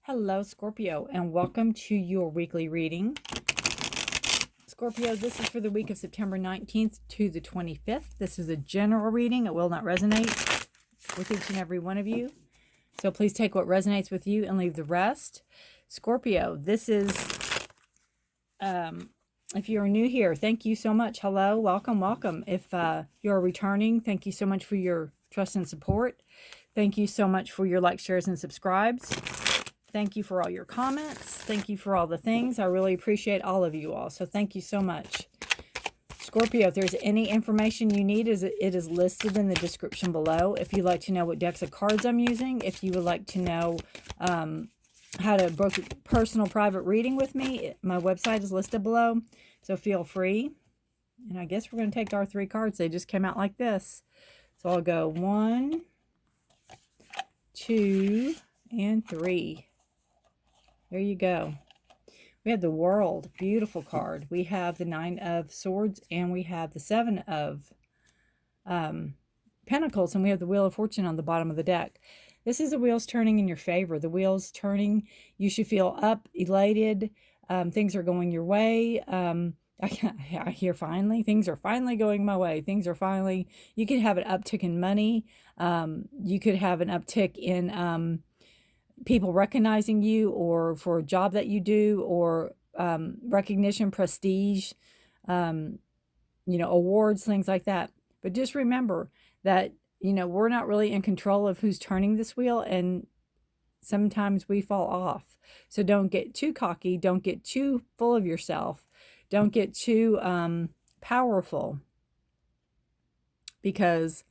Hello, Scorpio, and welcome to your weekly reading. Scorpio, this is for the week of September 19th to the 25th. This is a general reading. It will not resonate with each and every one of you. So please take what resonates with you and leave the rest. Scorpio, this is, if you're new here, thank you so much. Hello, welcome, welcome. If you're returning, thank you so much for your trust and support. Thank you so much for your likes, shares, and subscribes. Thank you for all your comments. Thank you for all the things. I really appreciate all of you all. So thank you so much. Scorpio, if there's any information you need, it is listed in the description below. If you'd like to know what decks of cards I'm using, if you would like to know how to book a personal private reading with me, my website is listed below. So feel free. And I guess we're going to take our 3 cards. They just came out like this. So I'll go 1, 2, and 3. There you go. We have the World, beautiful card. We have the 9 of Swords, and we have the 7 of Pentacles, and we have the Wheel of Fortune on the bottom of the deck. This is the wheels turning in your favor. The wheels turning, you should feel up, elated. Things are going your way. I hear finally. Things are finally going my way. Things are finally, you could have an uptick in money. You could have an uptick in people recognizing you, or for a job that you do, or recognition, prestige, awards, things like that. But just remember that, we're not really in control of who's turning this wheel, and sometimes we fall off. So don't get too cocky. Don't get too full of yourself. Don't get too powerful, because,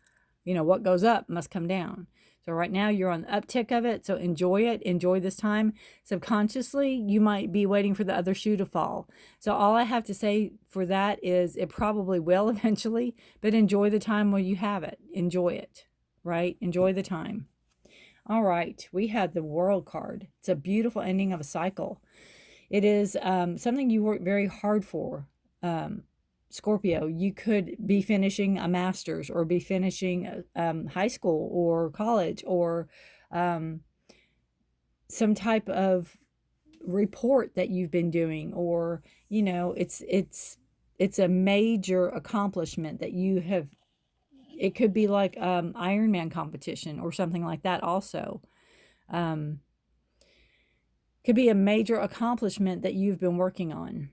what goes up must come down. So right now you're on the uptick of it. So enjoy it. Enjoy this time. Subconsciously, you might be waiting for the other shoe to fall. So all I have to say for that is it probably will eventually, but enjoy the time while you have it. Enjoy it, right? Enjoy the time. All right. We have the World card. It's a beautiful ending of a cycle. It is something you work very hard for. Scorpio, you could be finishing a master's, or be finishing high school or college, or some type of report that you've been doing, or it's a major accomplishment that you have. It could be like Ironman competition or something like that. Also, could be a major accomplishment that you've been working on,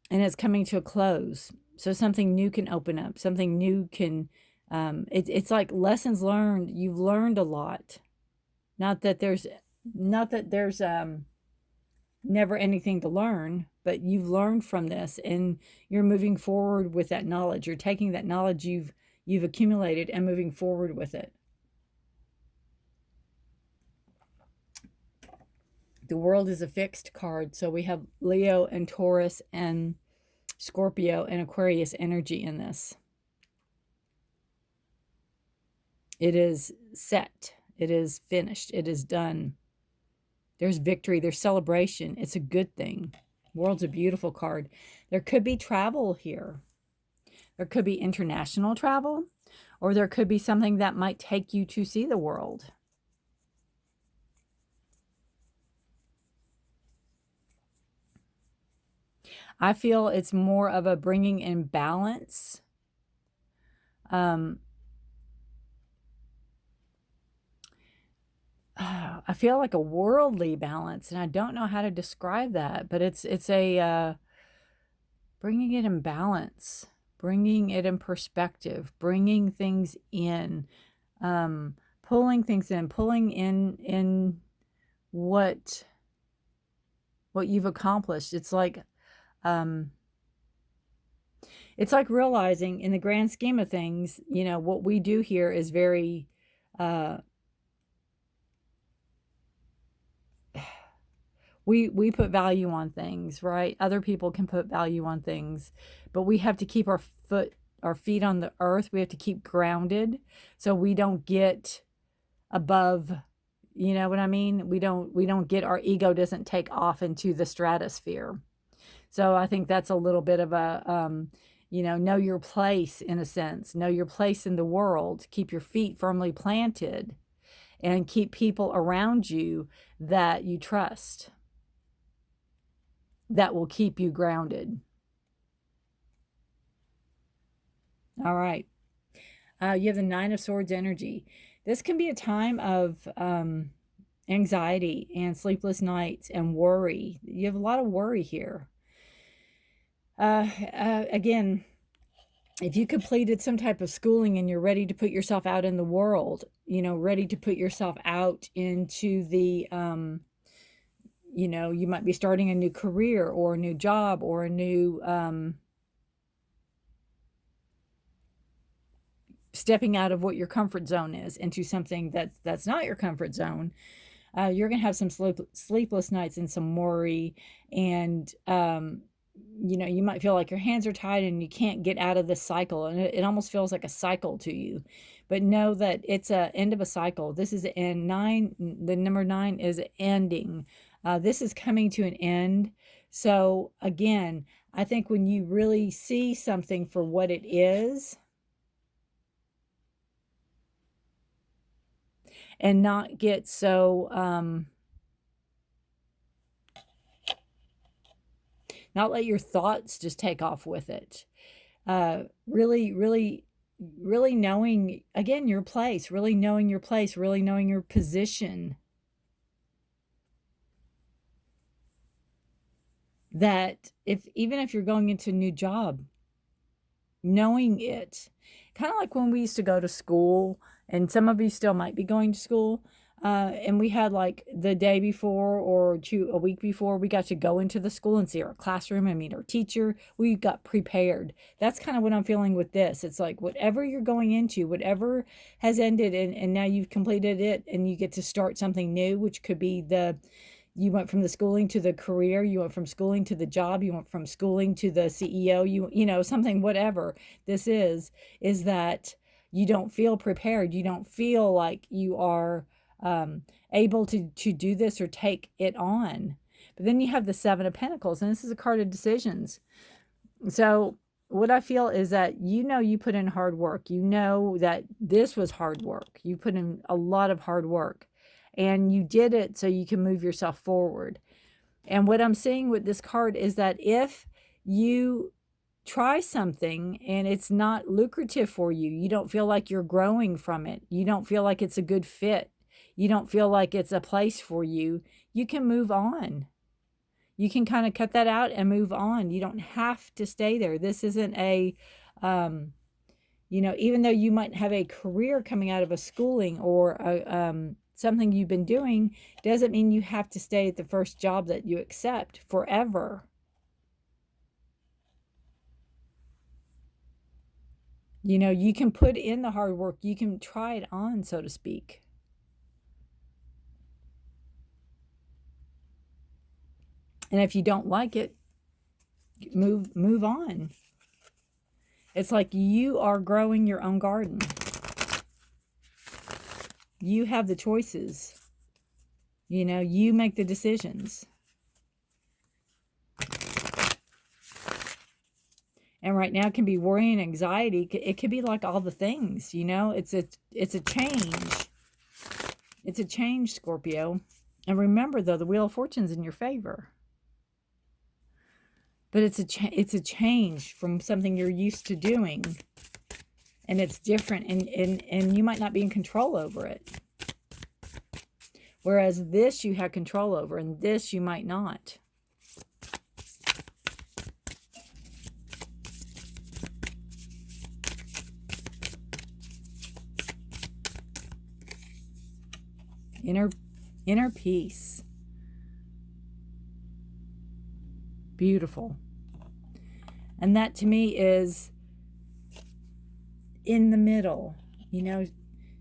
and it's coming to a close. So something new can open up. Something new can, it's like lessons learned. You've learned a lot. Not that there's never anything to learn, but you've learned from this, and you're moving forward with that knowledge. You're taking that knowledge you've accumulated and moving forward with it. The World is a fixed card, so we have Leo and Taurus and Scorpio and Aquarius energy in this. It is set. It is finished. It is done. There's victory. There's celebration. It's a good thing. World's a beautiful card. There could be travel here. There could be international travel, or there could be something that might take you to see the world. I feel it's more of a bringing in balance. I feel like a worldly balance, and I don't know how to describe that, but it's a bringing it in balance, bringing it in perspective, bringing things in, pulling things in, pulling in what you've accomplished. It's like realizing, in the grand scheme of things, what we do here is very, we put value on things, right? Other people can put value on things, but we have to keep our feet on the earth. We have to keep grounded, so we don't get above, you know what I mean? We don't get, our ego doesn't take off into the stratosphere. So I think that's a little bit of a, know your place, in a sense. Know your place in the world. Keep your feet firmly planted. and keep people around you that you trust, that will keep you grounded. All right. You have the Nine of Swords energy. This can be a time of anxiety and sleepless nights and worry. You have a lot of worry here. Again, if you completed some type of schooling and you're ready to put yourself out in the world, ready to put yourself out into the, you might be starting a new career or a new job or a new, stepping out of what your comfort zone is into something that's not your comfort zone. You're going to have some sleepless nights and some worry, and you might feel like your hands are tied and you can't get out of this cycle, and it almost feels like a cycle to you. But know that it's a end of a cycle. This is the end. The number 9 is ending. This is coming to an end. So again, I think when you really see something for what it is, and not get so not let your thoughts just take off with it. Really knowing, again, your place, really knowing your place, really knowing your position. That even if you're going into a new job, knowing it, kind of like when we used to go to school, and some of you still might be going to school, and we had like the day before or a week before, we got to go into the school and see our classroom and meet our teacher. We got prepared. That's kind of what I'm feeling with this. It's like whatever you're going into, whatever has ended, and now you've completed it and you get to start something new, which could be you went from the schooling to the career, you went from schooling to the job, you went from schooling to the CEO, something, whatever this is that you don't feel prepared. You don't feel like you are able to do this or take it on. But then you have the 7 of Pentacles, and this is a card of decisions. So what I feel is that you put in hard work. You know that this was hard work. You put in a lot of hard work. And you did it so you can move yourself forward. And what I'm seeing with this card is that if you try something and it's not lucrative for you, you don't feel like you're growing from it, you don't feel like it's a good fit, you don't feel like it's a place for you, you can move on. You can kind of cut that out and move on. You don't have to stay there. This isn't a, even though you might have a career coming out of a schooling or a, something you've been doing, doesn't mean you have to stay at the first job that you accept forever. You can put in the hard work. You can try it on, so to speak. And if you don't like it, move on. It's like you are growing your own garden. You have the choices. You make the decisions. And right now it can be worry and anxiety. It could be like all the things, it's a change. It's a change, Scorpio. And remember, though, the Wheel of Fortune's in your favor. But it's a change from something you're used to doing. And it's different, and you might not be in control over it. Whereas this you have control over, and this you might not. Inner peace. Beautiful. And that to me is in the middle.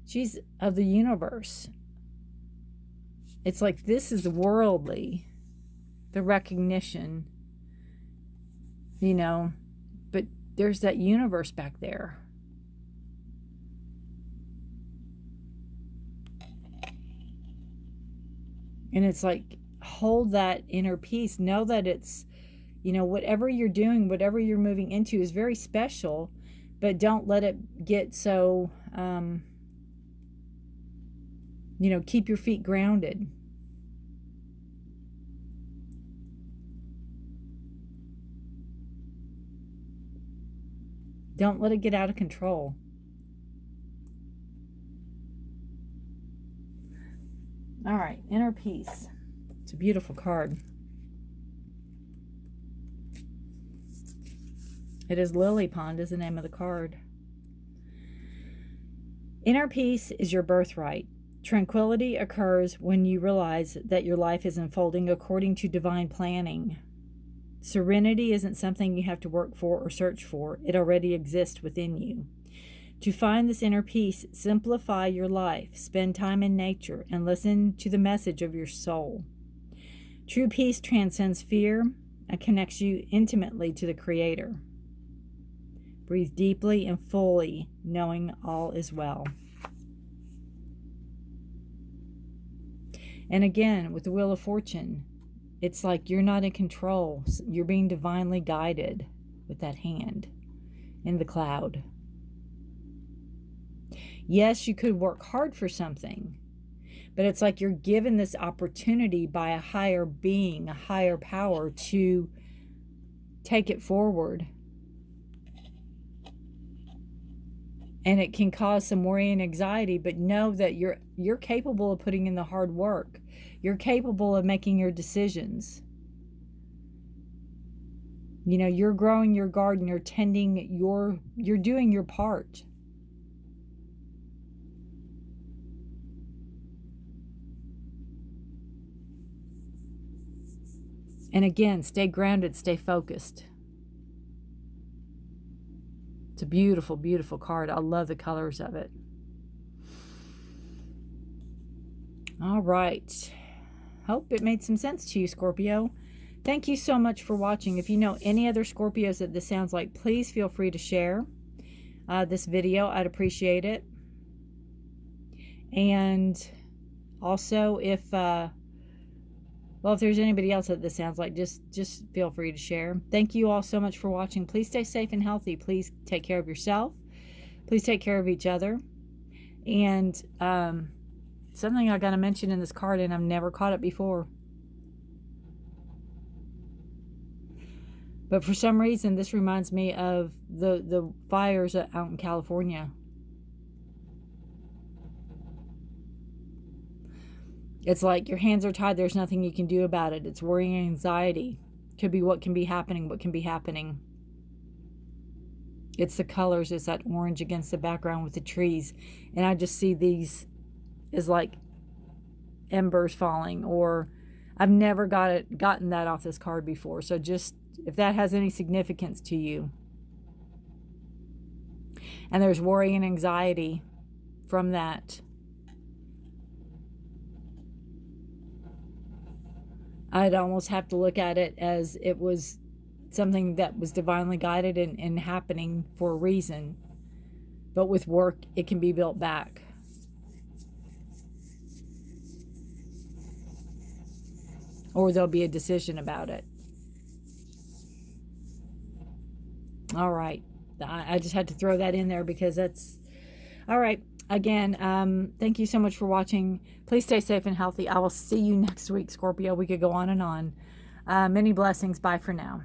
She's of the universe. It's like this is worldly, the recognition, but there's that universe back there. And it's like, hold that inner peace. Know that it's, whatever you're doing, whatever you're moving into is very special, but don't let it get so, You know, keep your feet grounded. Don't let it get out of control. All right, inner peace. It's a beautiful card. It is Lily Pond is the name of the card. Inner peace is your birthright. Tranquility occurs when you realize that your life is unfolding according to divine planning. Serenity isn't something you have to work for or search for. It already exists within you. To find this inner peace, simplify your life, spend time in nature, and listen to the message of your soul. True peace transcends fear and connects you intimately to the Creator. Breathe deeply and fully, knowing all is well. And again, with the Wheel of Fortune, it's like you're not in control. You're being divinely guided with that hand in the cloud. Yes, you could work hard for something, but it's like you're given this opportunity by a higher being, a higher power to take it forward. And it can cause some worry and anxiety, but know that you're capable of putting in the hard work. You're capable of making your decisions. You know, you're growing your garden, you're tending you're doing your part. And again, stay grounded, stay focused. It's a beautiful, beautiful card. I love the colors of it. All right. Hope it made some sense to you, Scorpio. Thank you so much for watching. If you know any other Scorpios that this sounds like, please feel free to share this video. I'd appreciate it. And also, if there's anybody else that this sounds like, just feel free to share. Thank you all so much for watching. Please stay safe and healthy. Please take care of yourself. Please take care of each other. And something I got to mention in this card, and I've never caught it before. But for some reason, this reminds me of the fires out in California. It's like your hands are tied. There's nothing you can do about it. It's worry and anxiety. Could be what can be happening, what can be happening. It's the colors. It's that orange against the background with the trees. And I just see these as like embers falling. Or I've never gotten that off this card before. So just, if that has any significance to you. And there's worry and anxiety from that. I'd almost have to look at it as it was something that was divinely guided and happening for a reason. But with work, it can be built back. Or there'll be a decision about it. All right. I just had to throw that in there because that's... All right. Again, thank you so much for watching. Please stay safe and healthy. I will see you next week, Scorpio. We could go on and on. Many blessings. Bye for now.